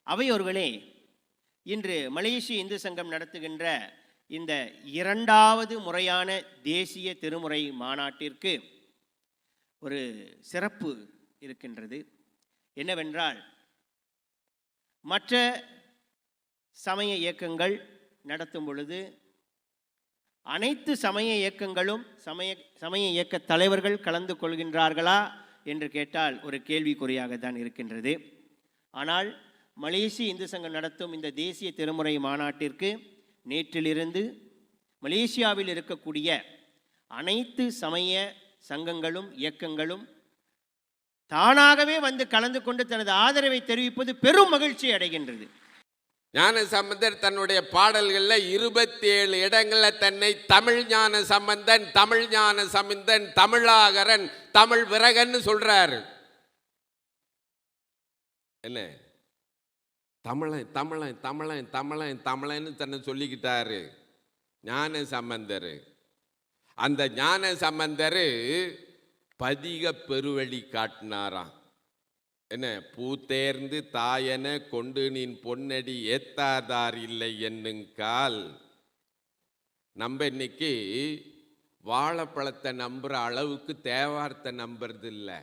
அவையோர்களே, இன்று மலேசிய இந்து சங்கம் நடத்துகின்ற இந்த 2வது முறையான தேசிய திருமுறை மாநாட்டிற்கு ஒரு சிறப்பு இருக்கின்றது. என்னவென்றால், மற்ற சமய இயக்கங்கள் நடத்தும் பொழுது அனைத்து சமய இயக்கங்களும் சமய இயக்க தலைவர்கள் கலந்து கொள்கின்றார்களா என்று கேட்டால் ஒரு கேள்விக்குறியாக தான் இருக்கின்றது. ஆனால் மலேசிய இந்து சங்கம் நடத்தும் இந்த தேசிய திருமுறை மாநாட்டிற்கு நேற்றிலிருந்து மலேசியாவில் இருக்கக்கூடிய அனைத்து சமய சங்கங்களும் இயக்கங்களும் தானாகவே வந்து கலந்து கொண்டு தனது ஆதரவை தெரிவிப்பது பெரும் மகிழ்ச்சி அடைகின்றது. ஞானசம்பந்தர் தன்னுடைய பாடல்களில் 27 இடங்களில் தன்னை தமிழ் ஞான சம்பந்தன், தமிழ் ஞான சம்பந்தன், தமிழாகரன், தமிழ் விரகன்னு சொல்றாரு. என்ன தமிழன் தமிழன் தமிழன் தமிழன் தமிழன்னு தன்னை சொல்லிக்கிட்டாரு ஞான சம்பந்தர். அந்த ஞான சம்பந்தர் பதிக பெருவழி காட்டினாராம். என்ன, பூத்தேர்ந்து தாயன கொண்டு நின் பொன்னடி ஏத்தாதார் இல்லை என்னுங்கால். நம்ம இன்னைக்கு வாழைப்பழத்தை நம்புற அளவுக்கு தேவாரத்தை நம்புறது இல்லை.